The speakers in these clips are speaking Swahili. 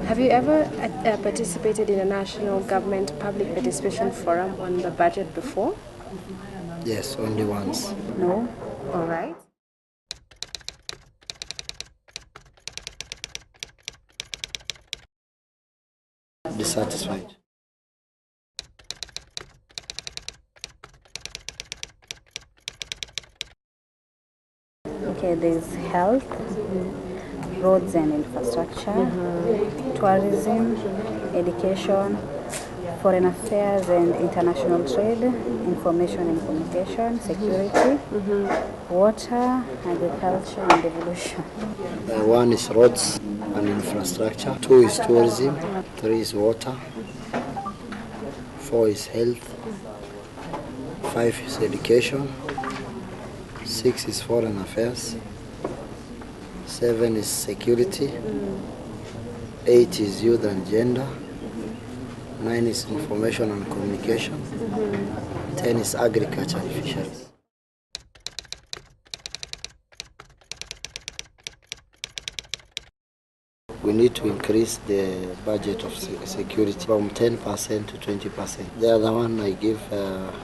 Have you ever participated in a national government public participation forum on the budget before? Yes, only once. No? All right. Dissatisfied. Okay, there's health, roads and infrastructure, tourism, education, foreign affairs and international trade, information and communication, security, water, agriculture and devolution. One is roads and infrastructure, 2 is tourism, 3 is water, 4 is health, 5 is education, 6 is foreign affairs, 7 is security, 8 is youth and gender, 9 is information and communication, 10 is agriculture and fisheries. We need to increase the budget of security from 10% to 20%. The other one I give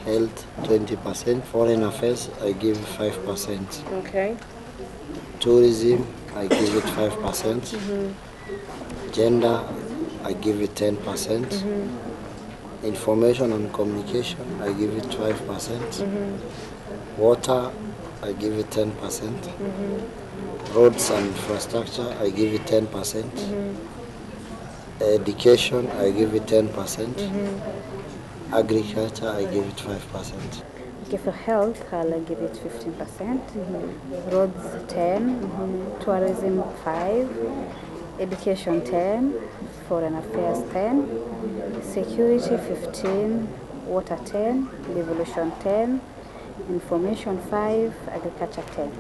health 20%, foreign affairs I give 5%. Okay. Tourism I give it 5%. Gender I give it 10%. Information and communication I give it 5%. Water I give it 10%. Roads and infrastructure I give it 10%. Education I give it 10%. Agriculture I give it 5%. Okay, for health, I'll give it 15%, roads 10, tourism 5, education 10, foreign affairs 10, security 15, water 10, devolution 10, information 5, agriculture 10.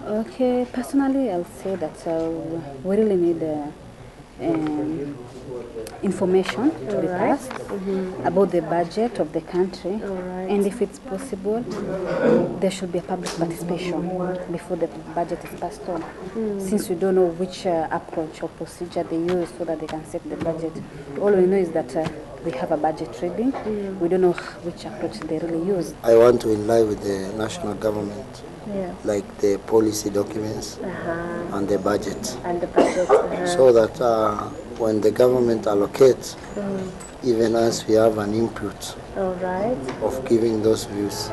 Okay, personally, I'll say that we really need information to be passed about the budget of the country, and if it's possible, there should be a public participation before the budget is passed on, since we don't know which approach or procedure they use so that they can set the budget. All we know is that we have a budget reading. We don't know which approach they really use. I want to in line with the national government. Yeah. Like the policy documents and the budget. And the budget. So that when the government allocates, even us, we have an input of giving those views.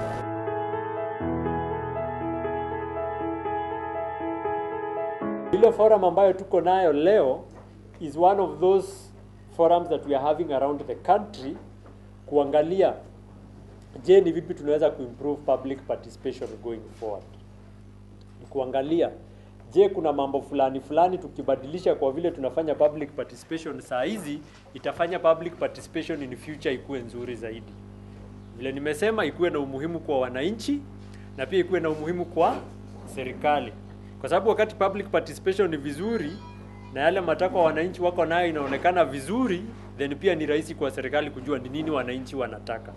Ile forum ambayo tuko nayo leo is one of those forums that we are having around the country kuangalia je ni vipi tunaweza kuimprove public participation going forward. Kuangalia je kuna mambo fulani tukibadilisha kwa vile tunafanya public participation saa hizi itafanya public participation in future ikuwe nzuri zaidi. Vile nimesema ikuwe na umuhimu kwa wananchi na pia ikuwe na umuhimu kwa serikali. Kwa sababu wakati public participation ni vizuri na yale matakwa wananchi wako nayo inaonekana vizuri, then pia ni rahisi kwa serikali kujua ni nini wananchi wanataka.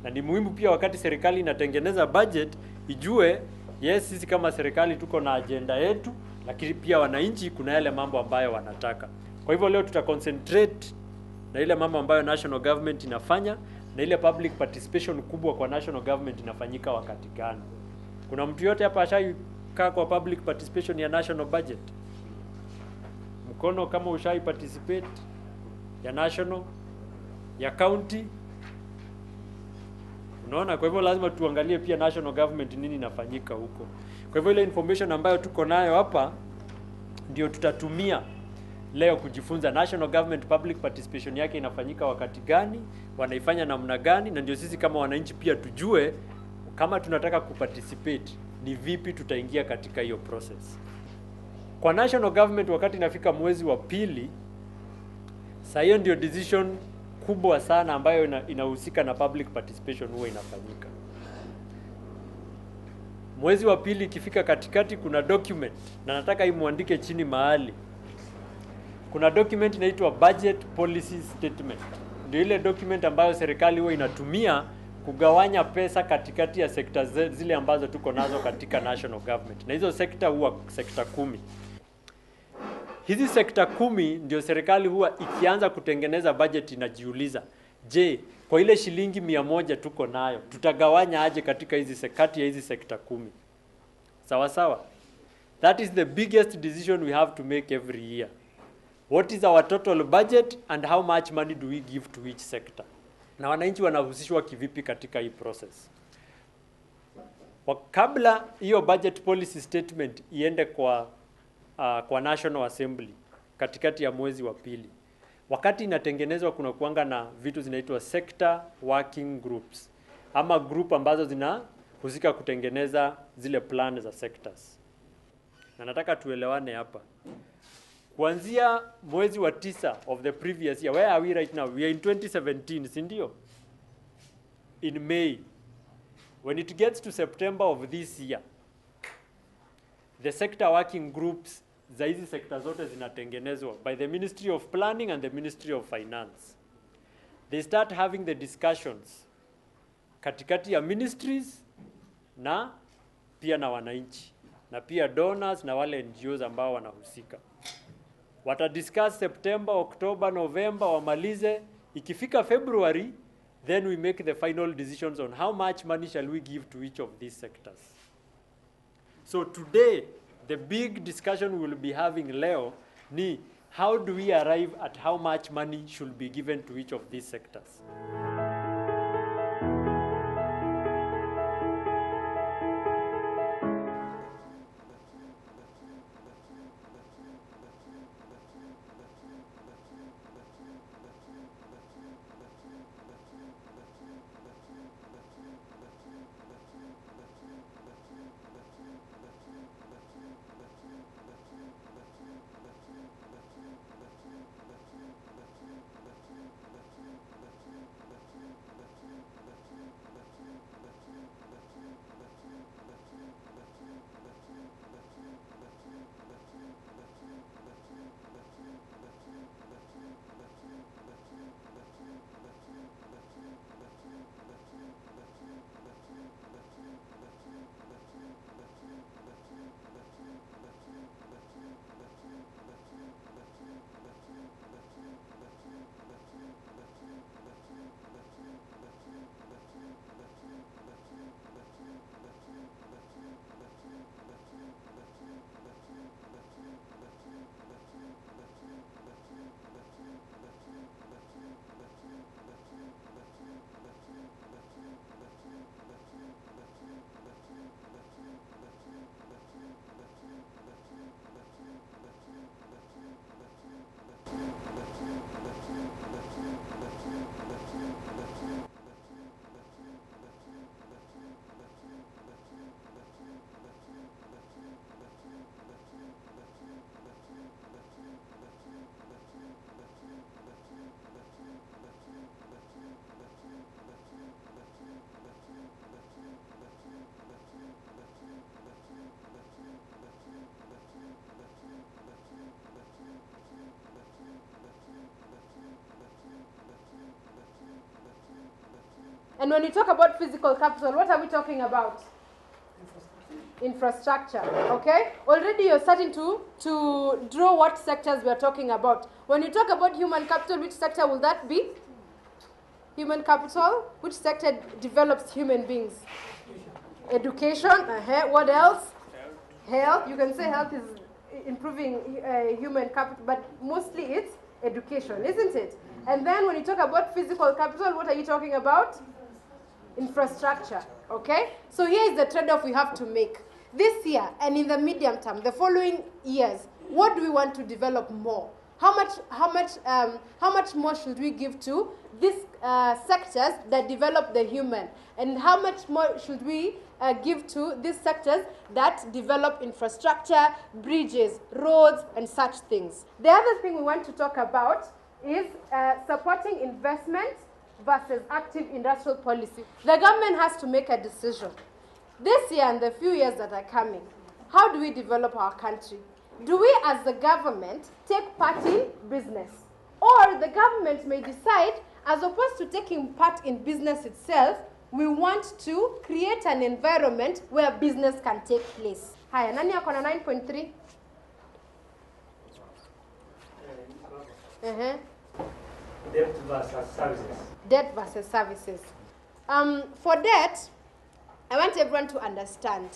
Na ni muhimu pia wakati serikali inatengeneza budget ijue yes sisi kama serikali tuko na agenda yetu, lakini pia wananchi kuna yale mambo ambayo wanataka. Kwa hivyo leo concentrate na ile mambo ambayo national government inafanya na ile public participation kubwa kwa national government inafanyika wakati gani. Kuna mtu yote hapa ashaikaa kwa public participation ya national budget? Mkono kama ushai participate ya national, ya county. Unaona, kwa hivyo lazima tuangalie pia national government nini inafanyika huko. Kwa hivyo ile information ambayo tuko nayo hapa ndio tutatumia leo kujifunza national government public participation yake inafanyika wakati gani, wanaifanya namna gani, na ndio sisi kama wananchi pia tujue kama tunataka kuparticipate ni vipi tutaingia katika hiyo process. Kwa national government wakati inafika mwezi wa pili, saa hiyo ndio decision kubwa sana ambayo inahusika na public participation huwa inafanyika. Mwezi wa pili ikifika katikati kuna document na nataka imuandike chini mahali. Kuna document inaitwa budget policy statement. Ndio ile document ambayo serikali huwa inatumia kugawanya pesa katikati ya sekta zile ambazo tuko nazo katika national government, na hizo sekta huwa sekta 10. Hizi sekta 10 ndio serikali huwa ikianza kutengeneza budget inajiuliza, je, kwa ile shilingi 100 tuko nayo tutagawanya aje katika kati ya hizi sekta 10? Sawa sawa. That is the biggest decision we have to make every year. What is our total budget and how much money do we give to each sector? Na wananchi wanahusishwa kivipi katika hii process? Kabla hiyo budget policy statement iende kwa National Assembly katikati ya mwezi wa pili, wakati inatengenezwa kuna kuanga na vitu zinaitwa sector working groups, ama group ambazo zinahusika kutengeneza zile plan za sectors. Na nataka tuelewane hapa. Kuanzia mwezi wa 9 of the previous year, where are we right now? We are in 2017, si ndio? In May, when it gets to September of this year, the sector working groups za hizi sekta zote zinatengenezwa by the Ministry of Planning and the Ministry of Finance. They start having the discussions katikati ya ministries na pia na wananchi na pia donors na wale NGOs ambao wanahusika. Watadiscuss September, October, November, wamalize. Ikifika February, then we make the final decisions on how much money shall we give to each of these sectors. So today, the big discussion we will be having leo ni how do we arrive at how much money should be given to each of these sectors. And when you talk about physical capital, what are we talking about? Infrastructure, okay? Already you're starting to draw what sectors we are talking about. When you talk about human capital, which sector will that be? Human capital, which sector develops human beings? Education, what else? Health, you can say health is improving human capital, but mostly it's education, isn't it? And then when you talk about physical capital, what are you talking about? Infrastructure, okay? So here is the trade-off we have to make. This year and in the medium term, the following years, what do we want to develop more? How much more should we give to these sectors that develop the human? And how much more should we give to these sectors that develop infrastructure, bridges, roads, and such things? The other thing we want to talk about is supporting investment versus active industrial policy. The government has to make a decision. This year and the few years that are coming, how do we develop our country? Do we as the government take part in business? Or the government may decide, as opposed to taking part in business itself, we want to create an environment where business can take place. Haya, nani ako na 9.3? Debt versus services. Debt versus services. For debt, I want everyone to understand,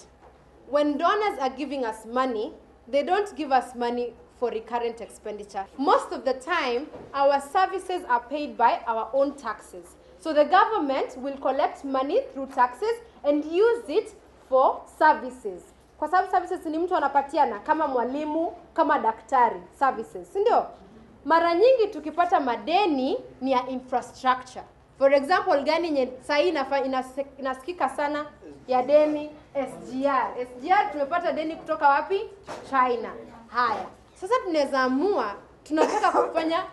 when donors are giving us money, they don't give us money for recurrent expenditure. Most of the time, our services are paid by our own taxes. So the government will collect money through taxes and use it for services. Kwa sababu services ni mtu anapatiana kama mwalimu, kama daktari, services, si ndio? Mara nyingi tukipata madeni ni ya infrastructure. For example, gani nye sahi inasikika sana ya deni? SGR. SGR tumepata deni kutoka wapi? China. Haya. Sasa tunaweza amua tunataka kufanya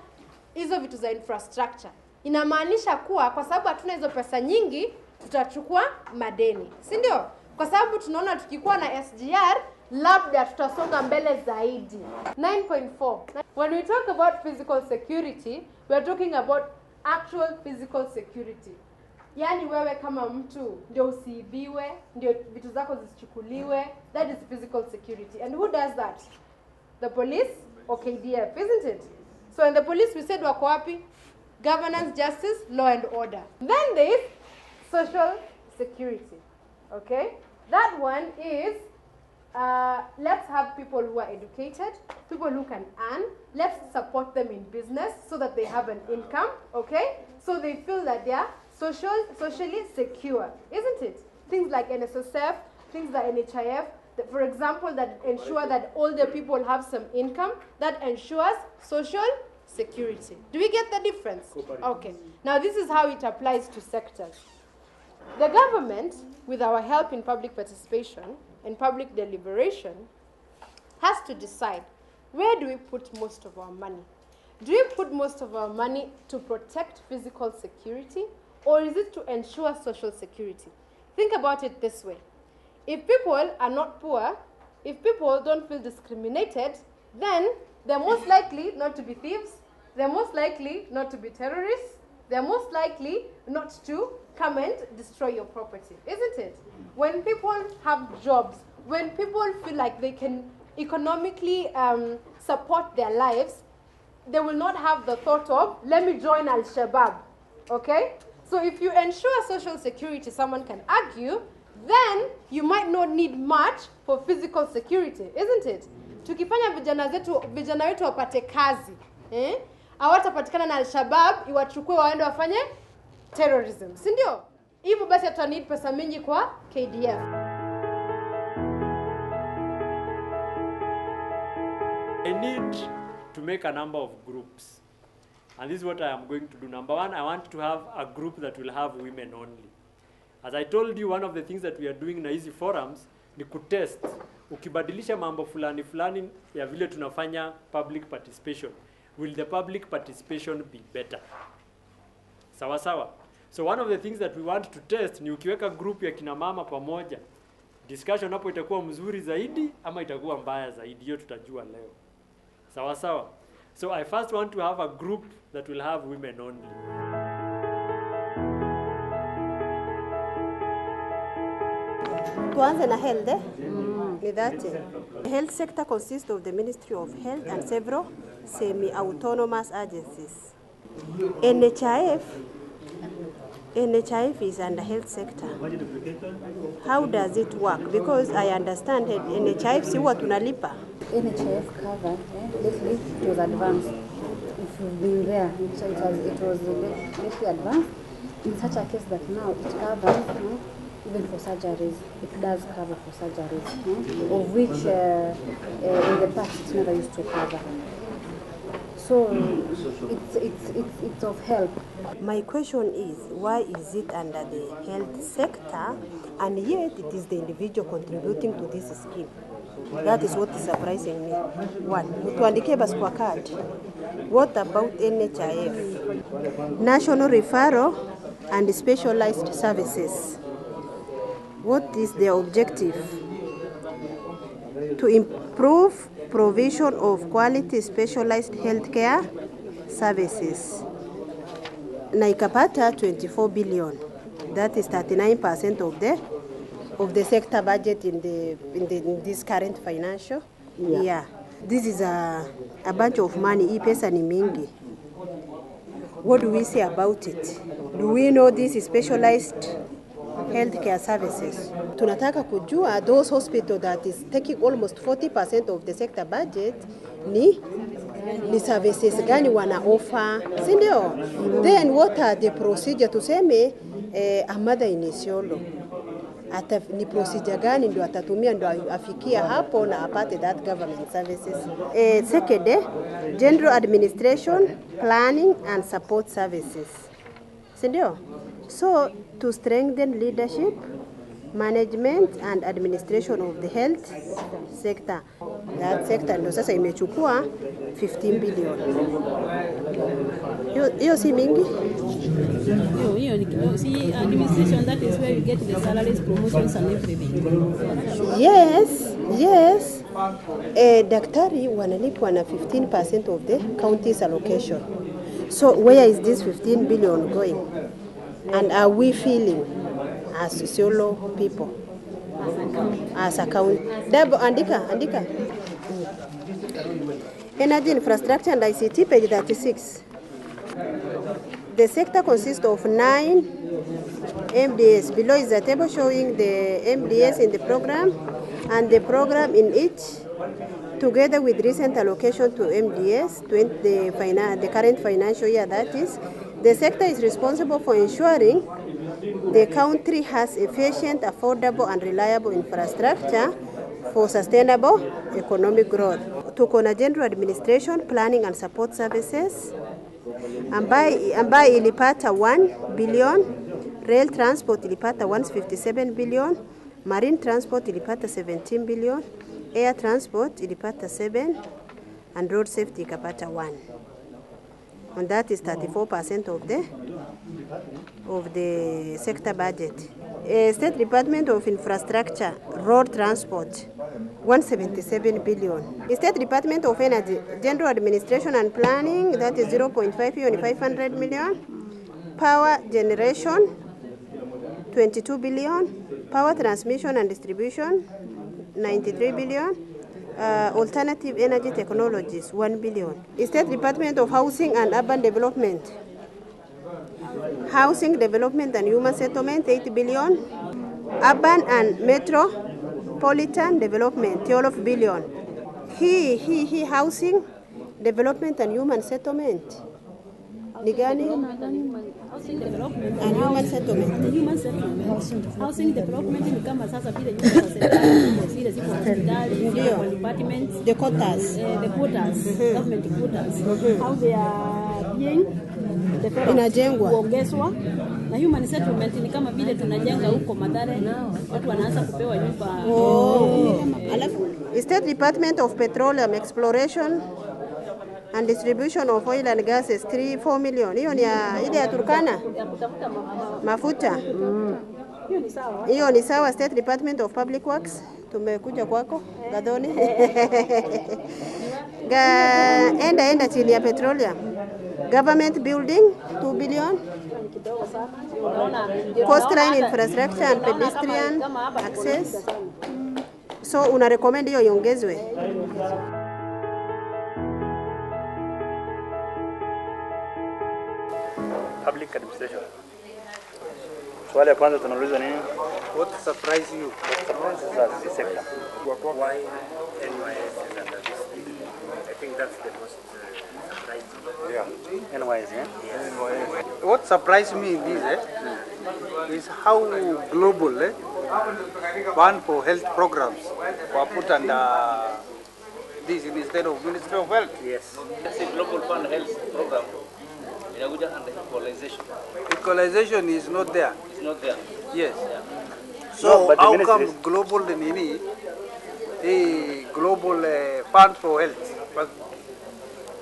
hizo vitu za infrastructure. Inamaanisha kuwa kwa sababu hatuna hizo pesa nyingi, tutachukua madeni. Si ndio? Kwa sababu tunaona tukikuwa na SGR, labda tutasonga mbele zaidi. 9.4. When we talk about physical security, we are talking about actual physical security. Yani wewe kama mtu ndio usiibiwe, ndio vitu zako zisichukuliwe. That is physical security. And who does that? The police or KDF, isn't it? So in the police we said wako wapi? Governance, justice, law and order. Then there is social security. Okay? That one is, let's have people who are educated, people who can earn. Let's support them in business so that they have an income, okay? So they feel that they are socially secure, isn't it? Things like NSSF, things like NHIF, that, for example, that ensure that older people have some income, that ensures social security. Do we get the difference? Okay. Now this is how it applies to sectors. The government, with our help in public participation and public deliberation, has to decide, where do we put most of our money? Do we put most of our money to protect physical security, or is it to ensure social security? Think about it this way. If people are not poor, if people don't feel discriminated, then they're most likely not to be thieves, they're most likely not to be terrorists, they're most likely not to come and destroy your property, isn't it? When people have jobs, when people feel like they can economically support their lives, they will not have the thought of, let me join Al-Shabaab, okay? So if you ensure social security, someone can argue, then you might not need much for physical security, isn't it? Tukifanya vijana wetu wapate kazi, hawatapatikana na Al-Shabaab, iwachukue waende wafanye terrorism, si ndio? Hivyo basi hata need pesa mingi kwa KDF. I need to make a number of groups. And this is what I am going to do. Number one, I want to have a group that will have women only. As I told you, one of the things that we are doing na hizi forums ni kutest. Ukibadilisha mambo fulani fulani ya vile tunafanya public participation, will the public participation be better? Sawa sawa. So one of the things that we want to test ni ukiweka group ya kina mama pamoja, discussion hapo itakuwa mzuri zaidi ama itakuwa mbaya zaidi, hiyo tutajua leo. Sawa sawa. So I first want to have a group that will have women only. Tuanze na health, ni that. The health sector consists of the Ministry of Health and several semi-autonomous agencies. NHIF is under health sector. How does it work? Because I understand that NHIF si huwa tunalipa. NHIF covered, basically it was advanced. If you've been there, so it was basically advanced. In such a case that now it covers, even for surgeries, it does cover for surgeries, of which in the past it never used to cover. So it's of help. My question is, why is it under the health sector and yet it is the individual contributing to this scheme? That is what is surprising me. One, mtuandike basi kwa card. What about NHIF? National Referral and Specialized Services. What is their objective? To improve provision of quality specialized healthcare services. Na ikapata 24 billion. That is 39% of the sector budget in this current financial year. This is a bunch of money. Hii pesa ni mingi. What do we say about it? Do we know this is specialized healthcare services? Tunataka kujua those hospitals that is taking almost 40% of the sector budget ni services gani wana offer, si ndio? Then what are the procedure tuseme a mother in Isiolo ni procedure gani ndio atatumia ndio afikia hapo na apate that government services. Second, general administration, planning and support services. Si ndio? So to strengthen leadership, management and administration of the health sector. That sector ndio sasa imechukua 15 billion. Hiyo si mingi? See, administration, that is where you get the salaries, promotions and everything. Yes. Daktari wanalipwa na 15% of the county's allocation. So where is this 15 billion going? And are we feeling as Isiolo people, as a county? Dabo, andika. Energy infrastructure and ICT, page 36. The sector consists of 9 MDS. Below is a table showing the MDS in the program and the program in each, together with recent allocation to MDS, the current financial year that is. The sector is responsible for ensuring the country has efficient, affordable and reliable infrastructure for sustainable economic growth. Tuko na general administration, planning and support services ambaye ilipata 1 billion, rail transport ilipata 157 billion, marine transport ilipata 17 billion, air transport ilipata 7 and road safety ikapata 1. And that is 34% of the sector budget. State Department of Infrastructure, Road Transport, 177 billion. State Department of Energy, General Administration and Planning, that is 0.5 billion, 500 million. Power Generation, 22 billion. Power Transmission and Distribution, 93 billion. Alternative Energy Technologies, 1 billion. State Department of Housing and Urban Development, Housing Development and Human Settlement, 8 billion. Urban and Metropolitan Development, 12 billion. Housing Development and Human Settlement. Nigani? Housing development And human settlement. Human settlement. Housing development ni kama sasa vile nyumba za serikali, zile ziko hospitali, ziko departments, The quotas. the quotas, government quotas, how they are being developed, Inajengwa. kuongezwa. Na human settlement ni kama vile tunajenga huko Mathare, watu wanaanza kupewa nyumba. Alafu State Department of Petroleum Exploration and Distribution of Oil and Gases, 4 million. Hiyo ni ile ya Turkana mafuta. Hiyo ni sawa. State Department of Public Works, tumekuja kwako Gadoni. Enda chini ya petroleum. Government building, 2 billion. Coastline infrastructure and pedestrian access. So una recommend hiyo iongezwe? Public administration. Swali ya kwanza tunauliza nini? What surprised you? What surprises us this sector? Why NYS is under this? I think that's the most surprising. Yeah. NYS, yeah? Yes. What surprised me in this is how global fund for health programs were put under this instead of Ministry of Health. Yes. It's a global fund health program. Inakuja under equalization. Equalization is not there. It's not there. Yes. Yeah. So No, but the how ministry come global nini? The global fund for health, but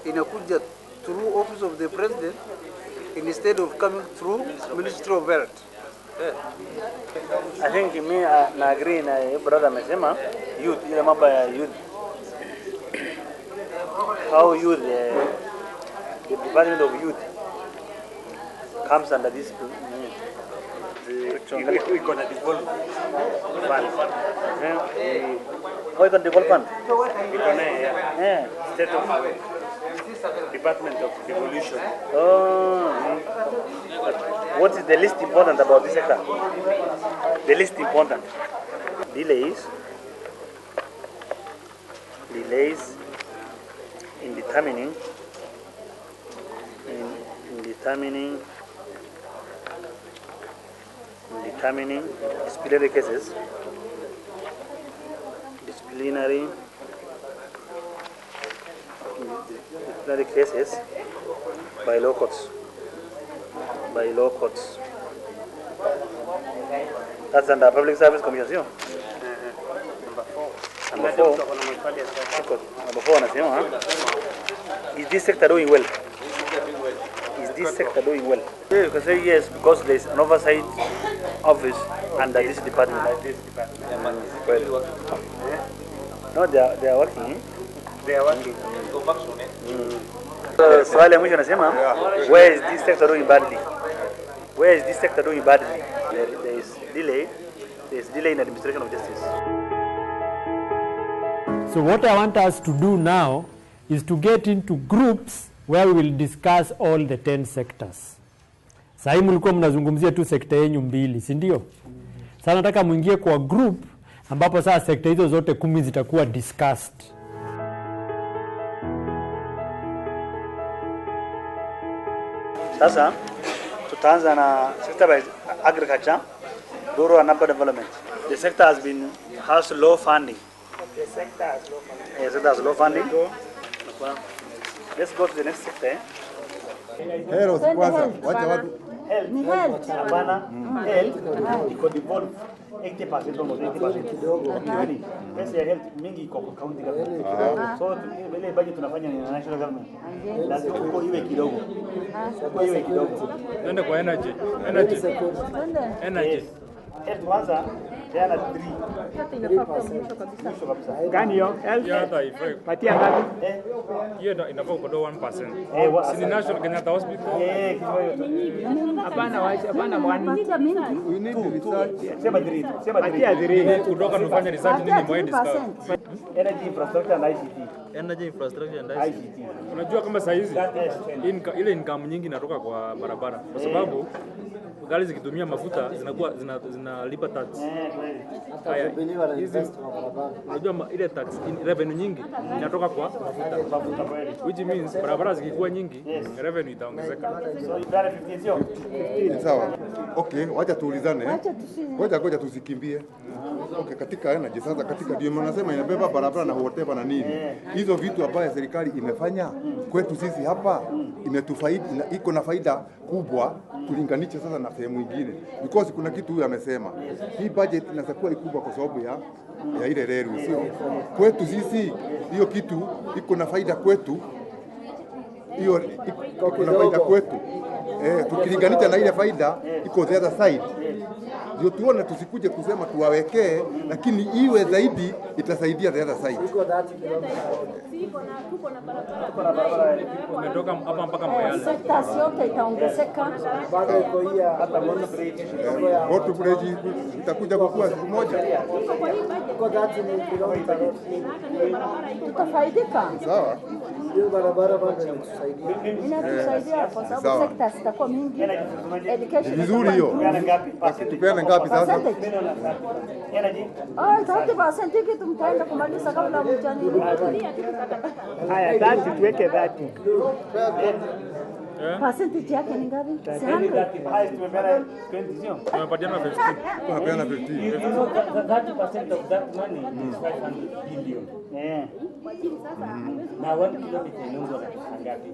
inakuja through office of the president instead of coming through Ministry of Health. I think me na agree na brother amesema youth, ile mambo ya youth. How youth, the Department of Youth comes under this iko na devolve fund. Iko na devolve fund. Iko na state of Department of Devolution. What is the least important about this sector? The least important delays in determining disciplinary cases by law courts. That's under Public Service Commission. Number four, anasema, is this sector doing well? Yeah, you can say yes, because there is an oversight office under this department. No, they are working. Go back soon. Swali ya mwisho anasema, where is this sector doing badly? There is delay in administration of justice. So what I want us to do now is to get into groups where we will discuss all the 10 sectors. Sasa mlikuwa mnazungumzia tu sekta yenu mbili, si ndio? Sasa nataka muingie kwa group ambapo sasa sekta hizo zote 10 zitakuwa discussed. Sasa tutaanza na sector by agriculture, rural and urban development. The sector has low funding. Sector has low funding. Let's go to the next sector. Health kwanza, wacha watu. Health. Hapana. Health iko devolve 80% almost 80% kidogo. Okay. Pesa ya health mingi iko kwa county government. So ile budget tunafanya ni national government. Lazima iko iwe kidogo. Nenda kwa energy. Health kwanza jana 3. Gani hiyo? Patia ngapi? Hiyo inafaa kudoa 1%. Si National Kenyatta Hospital. Hapana mwani. We need to research. Sema 3. Patia 3. Kudoka tufanye research nini mwa discuss. Energy infrastructure and ICT. Unajua kama saa hizi ile income nyingi inatoka kwa barabara kwa sababu gari zikitumia mafuta zinakuwa zinalipa tax. Unajua ile tax revenue nyingi inatoka kwa mafuta. Which means barabara zikikuwa nyingi revenue itaongezeka. Sawa. Okay, wacha tuulizane. Ngoja tusikimbie. Okay, katika energy sasa, katika ndio nasema inabeba barabara na whatever na nini. Hizo vitu ambayo serikali imefanya kwetu sisi hapa imetufaidi, iko na faida kubwa tulinganisha sasa na sehemu nyingine, because kuna kitu huyu amesema hii budget inaweza kuwa kubwa kwa sababu ya ile reli, sio kwetu sisi. Hiyo kitu iko na faida kwetu, hiyo iko na faida kwetu tukilinganisha na ile faida iko the other side. Ndio tuone, tusikuje kusema tuwawekee, lakini iwe zaidi itasaidia the other side. Umetoka hapa mpaka Moyale. Sekta yote itaongezeka. Hata mono bridge. Moto bridge itakuja kwa siku moja. Tutafaidika. Sawa. Hiyo barabara bado inatusaidia kwa sababu sekta zitakuwa mingi. Education vizuri hiyo. Tupeane ngapi sasa? 30% kitu mtaenda kumaliza kabla mjani. Haya, 30 tuweke 30. Percentage yake ni ngapi? 100. Tunapatiana 15. Tunapeana 15. 30% of that money is 500 billion. Na 1 kilomita inauzwa na ngapi?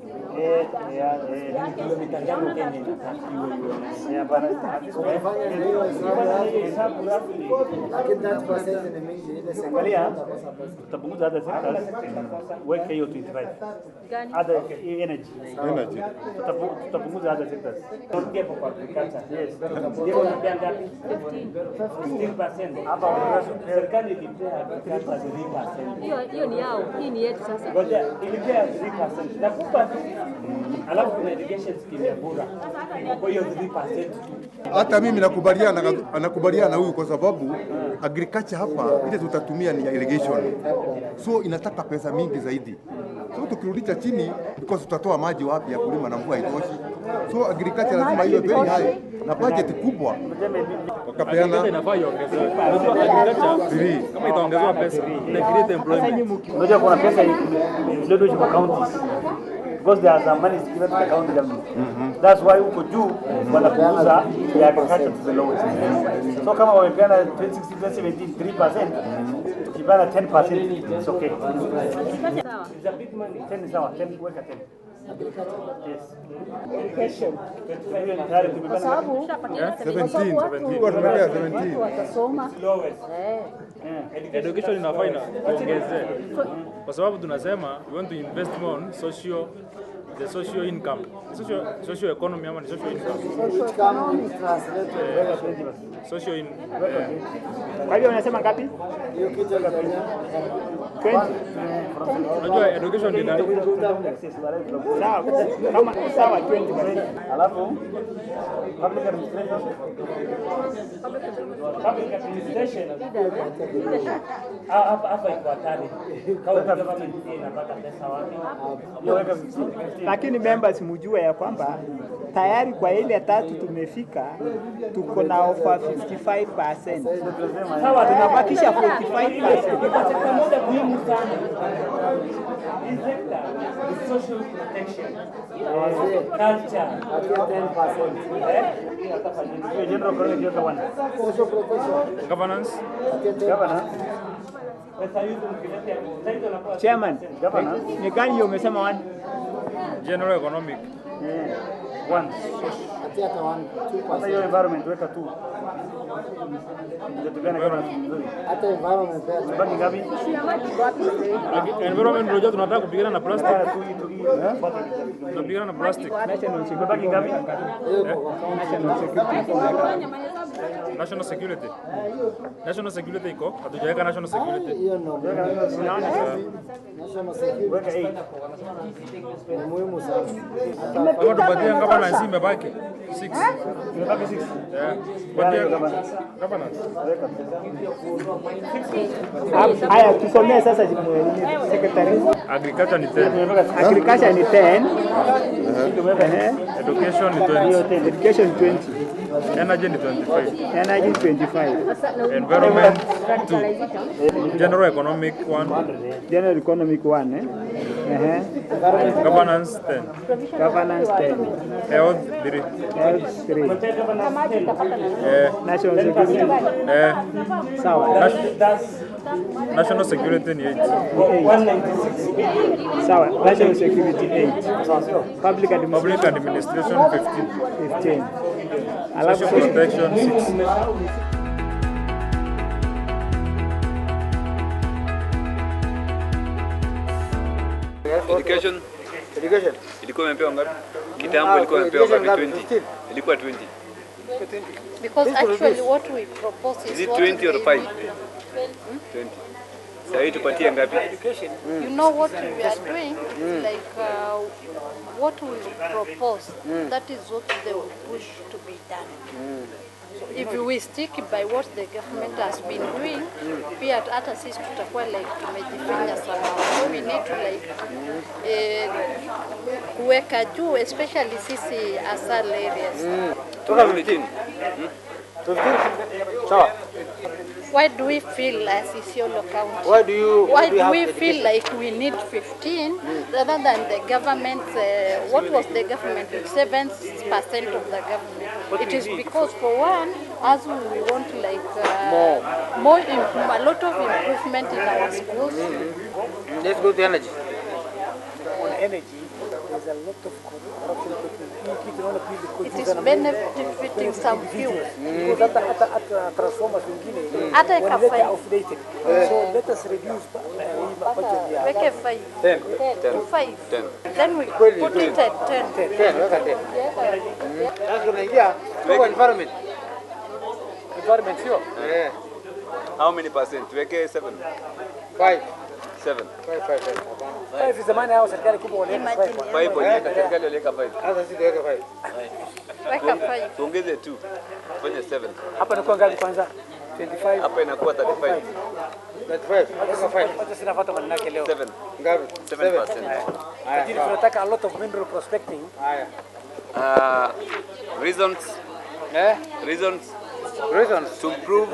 Kilomita ngapi Kenya inatakiwa bana. Lakini 30% ni mingi ile. Angalia, tutapunguza hata sectors, weke hiyo 25. Hata energy. Tutapunguza hata sectors. Tunaongea kwa agriculture. Yes. Ndio unapea ngapi? 15%. Hapa serikali ilipea agriculture 3%. Hiyo ni yao. now. Hii ni yetu sasa. Ngoja, ilipea 3%. Nakupa tu. Alafu kuna irrigation scheme ya bura. Kwa hiyo 3%. Hata mimi nakubaliana huyu kwa sababu agriculture hapa ile tutatumia ni ya irrigation. So inataka pesa mingi zaidi. So tukirudisha chini because tutatoa maji wapi ya kulima na mvua haitoshi. So agriculture lazima iwe very high na budget kubwa. Wakapeana inafaa iongezwe. Agriculture kama itaongezewa pesa ina create employment. Unajua kuna pesa ile kwa counties. Because there are some money given to the county government. That's why uko juu wanapunguza ya agriculture to the lowest. So kama wamepeana 2016 2017 3%, tukipana 10% it's okay. It's a big money. 10 is sawa, 10 weka 10. Education. Kwa sababu 17 kwa tumepea 17 watasoma. Education inafaa iongezwe. Kwa sababu tunasema we want to invest more on the social income. Social economy ama social income. Social in. Kwa hivyo unasema ngapi? Hiyo kitu ya 20. Unajua education ni Sawa, kama sawa 20%. Alafu public administration. Public administration. Hapa iko hatari. Kama government inapata pesa wapi? Lakini members mjue ya kwamba tayari kwa ile tatu tumefika, tuko na over 55%. Tunabakisha 45%. Moja muhimu sana. Hii sector is social protection. Culture. 10%. General governance. Chairman, ni gani hiyo umesema one? General economic. One. Hata hiyo environment weka tu. hata environment pia Baki ngapi? Environment ndio tunataka kupigana na plastic. Tunapigana na plastic. Baki ngapi? National security. National security iko, hatujaweka national security. hiyo ndio national security Weka 8. ni muhimu sana. Kama tupatie governance imebaki 6. Imebaki 6. Patie governance. Haya tusomee sasa secretary. Agriculture ni 10. Agriculture ni 10. Education ni 20. Education 20. Energy ni 25. Energy 25. Environment 2. General economic 1. General economic 1 Governance 10. Governance 10. Health 3. Health 3. National security. Sawa. National security ni 8. 196. Sawa. National security 8. Public Administration 15. Alafu Social protection 6. Education ilikuwa imepewa ngapi? Kitambo ilikuwa imepewa ngapi? 20. Ilikuwa 20. Because actually what we propose Is it 20 or 5? 20. Sasa hii tupatie ngapi? You know what we are doing? Like what we propose, that is what they will push to be done. So if we stick by what the government has been doing, pia hata sisi tutakuwa like tumejifinya sana. So we need to like kuweka juu, especially sisi asal areas. Toka 15. Sawa. Why do we feel as Isiolo County? Why do we feel like we need 15 rather than the government? What was the government? 7% of the government. It is because for one, as we want like a lot of improvement in our schools. Let's go to energy. on energy, there's a lot of corruption taking It is benefiting some few. because hata transformers wengine Hata wanaleta ikafai. outdated. So let us reduce budget ya Weke 5. 10. To 5. 10. Then we put it at 10. 10, weka 10. Sasa tunaingia kwa environment. Environment sio? How many percent? Tuweke 7. 5. 7. 5 is the money house serikali kubwa waliweka 5 waliweka, serikali waliweka 5. Sasa sisi tuweke 5. Weka 5. Tuongeze 2. Fanye 7. Hapa ni kwa ngapi kwanza? 25. Hapa inakuwa 35. 35. Weka 5. Wacha sinafuata maneno yake leo. 7. Ngapi? 7%. Lakini tunataka a lot of mineral prospecting. Haya. Reasons to improve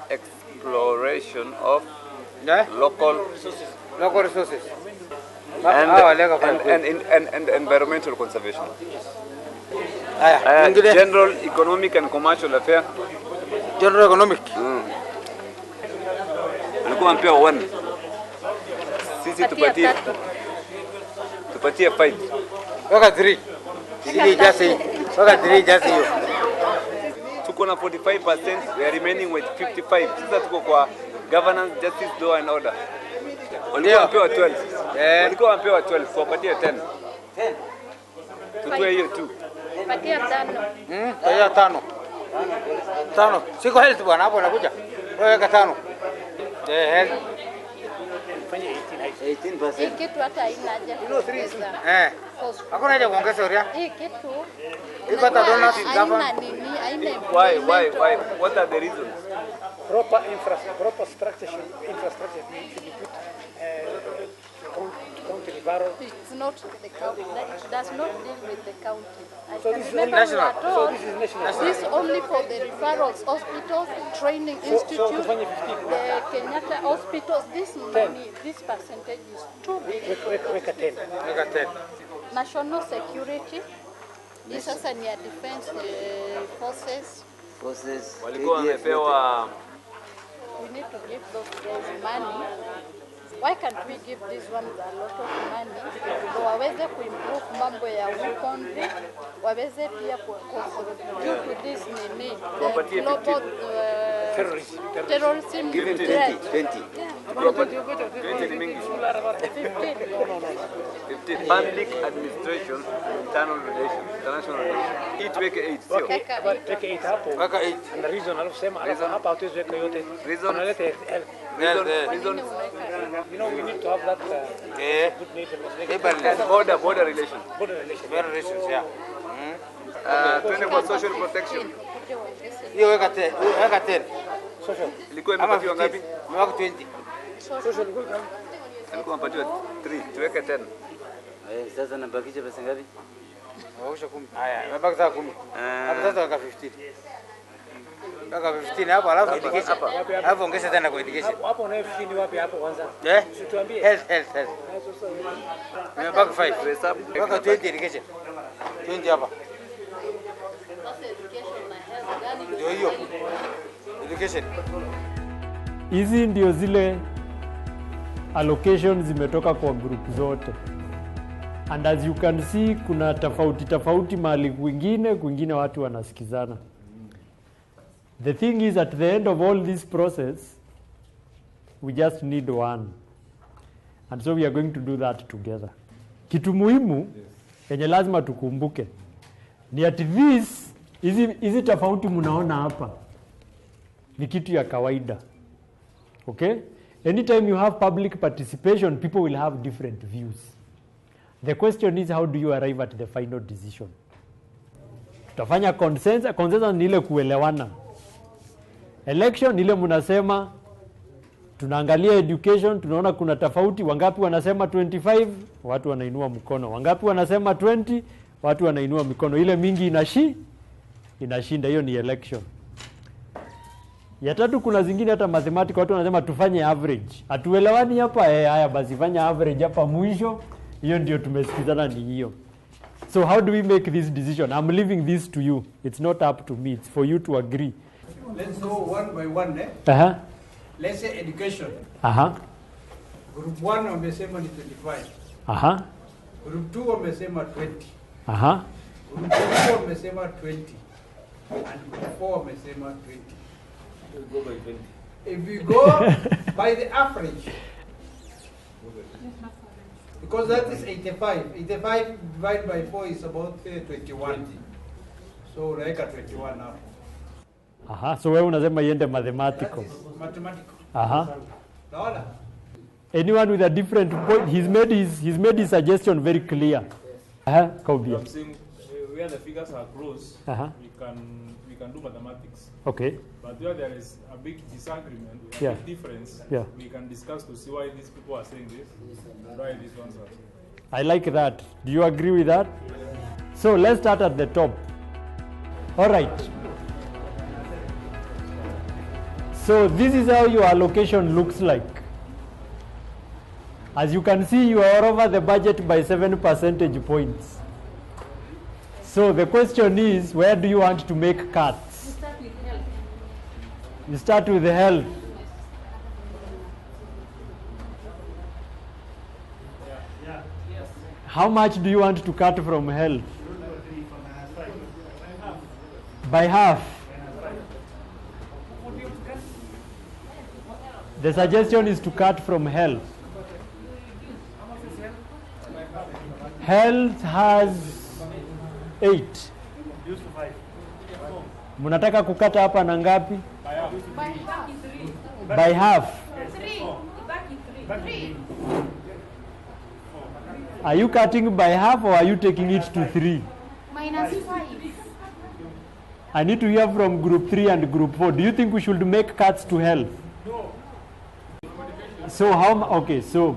exploration of local resources and environmental conservation. General economic and commercial affair. General economic. Alikuwa mpea 1. Sisi tupatie 5. Weka 3. Sisi just say. Weka 3 just hiyo. Tuko na 45%, we are remaining with 55. Sasa tuko kwa governance, justice, law and order. Walikuwa wapewa 12. Walikuwa wapewa 12, so wapatie 10. Tutoe hiyo 2. Patia 5. Patia 5. 5. Siko health bwana hapo nakuja. Weka 5. Health. Fanya 18%. Hii kitu hata haina haja kuongeza. Hakuna haja kuongeza uria. Hii kitu ipata donors haina nini, haina Why? What are the reasons? Proper infrastructure should be put county referral. It's not the county. It does not deal with the county. So this is national. So this is national. This only for the referrals, hospitals, training institute, the Kenyatta hospitals. This money, this percentage is too big. Weka 10. Weka 10. National security. This sasa ni defense forces. Walikuwa wamepewa. We need to give those guys money. Why can't we give these ones a lot of money? So waweze kuimprove mambo ya weaponry, waweze pia due to this nini, the global terrorism threat. 20. 20 ni mingi. 15. Public administration, internal relations, international relations. Each weke 8, sio? Weke 8 hapo. Weka 8. And the reason alosema hapa hatuwezi weka yote. Reason. Analeta Reason. You know, we need to have that good neighbor. Border relations. Border relations, yeah. 20 for social protection. Hiyo weka 10. Weka 10. Social. Ilikuwa imepatiwa ngapi? Mwaka 20. Social Alikuwa amepatiwa 3. Tuweke 10. Sasa nabakisha pesa ngapi? Waosha 10. Haya, nabaki sasa 10. Hapo sasa weka 15. Weka 15 hapo alafu education. Hapo ongeza tena kwa education. Hapo na 15 wapi hapo kwanza? Situambie. Health. Nimebaki 5. Weka 20 education. 20 hapa. Ndio hiyo. Education. Hizi ndio zile allocations zimetoka kwa group zote. And as you can see, kuna tofauti mahali kwingine watu wanasikizana. The thing is, at the end of all this process, we just need one. And so we are going to do that together. Kitu muhimu yenye lazima tukumbuke ni at this, hizi tofauti mnaona hapa ni kitu ya kawaida. Okay? Anytime you have public participation, people will have different views. The question is, how do you arrive at the final decision? Tutafanya consensus. Consensus ni ile kuelewana. Election ile mnasema tunaangalia education, tunaona kuna tofauti, wangapi wanasema 25, watu wanainua mkono. Wangapi wanasema 20, watu wanainua mikono. Ile mingi inashinda, hiyo ni election. Ya tatu kuna zingine hata mathematics, watu wanasema tufanye average. Hatuelewani hapa, haya basi fanya average hapa mwisho. Hiyo ndio tumesikizana ni hiyo. So how do we make this decision? I'm leaving this to you. It's not up to me. It's for you to agree. Let's go one by one. Let's say education. Group 1 wamesema ni 25. Group 2 wamesema 20. Group 3 wamesema 20. And group 4 wamesema 20. We'll go by 20. If we go by the average, because that is 85. 85 divided by 4 is about 21. So like 21 now. Aha, so wewe unasema iende mathematical. Mathematical. Aha. Naona? Anyone with a different point, he's made his suggestion very clear. Aha, Kobia. I'm saying where the figures are close, we can do mathematics. Okay. But where there is a big disagreement, a Yeah. big difference, Yeah. we can discuss to see why these people are saying this and why these ones are. I like that. Do you agree with that? So let's start at the top. All right. So this is how your allocation looks like. As you can see, you are over the budget by 7 percentage points. So the question is, where do you want to make cuts? You start with health. How much do you want to cut from health? By half. The suggestion is to cut from health. Health has 8. Munataka kukata hapa na ngapi? By half. Are you cutting by half or are you taking it to 3? -5. I need to hear from group 3 and group 4. Do you think we should make cuts to health? No. So okay, so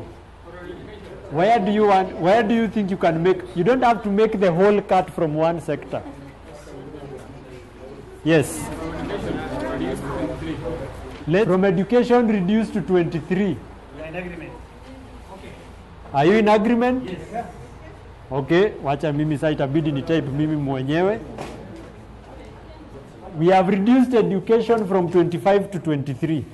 where do you think you can make, you don't have to make the whole cut from one sector. Yes. From education reduced to 23. We are in agreement. Are you in agreement? Yes. Okay, wacha mimi sasa itabidi ni type mimi mwenyewe. We have reduced education from 25 to 23.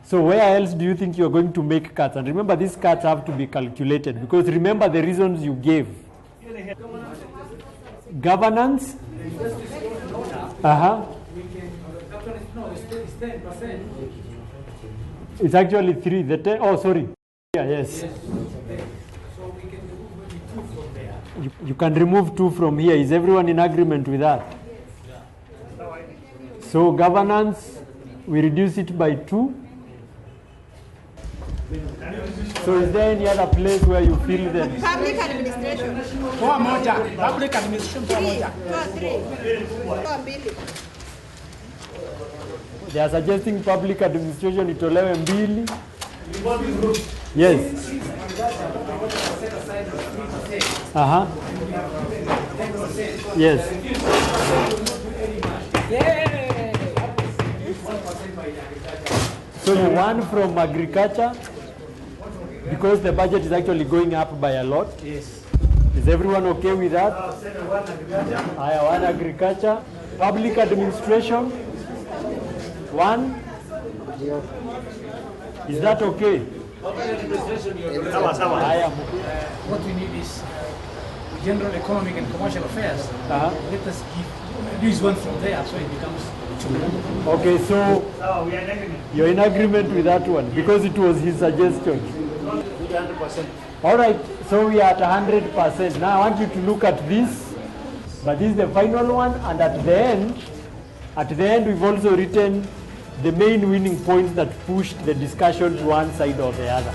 So where else do you think you are going to make cuts? And remember, these cuts have to be calculated because remember the reasons you gave. Governance. It's 10%. It's actually 3. The 10. Oh, sorry. Yeah, yes. So we can remove maybe 2 from there. You can remove 2 from here. Is everyone in agreement with that? So governance, we reduce it by 2. So is there any other place where you feel that? Public administration. Public administration. 3. They are suggesting public administration itolewe 2. Yes. Yes. So you want from agriculture because the budget is actually going up by a lot. Yes. Is everyone okay with that? I want agriculture. Public administration. 1. Is that okay? What we need is general economic and commercial affairs. Let us use 1 from there so it becomes 2. Okay, so you're in agreement with that one because it was his suggestion. 100%. All right, so we are at 100%. Now I want you to look at this, but this is the final one, and at the end we've also written the main winning points that pushed the discussion to one side or the other.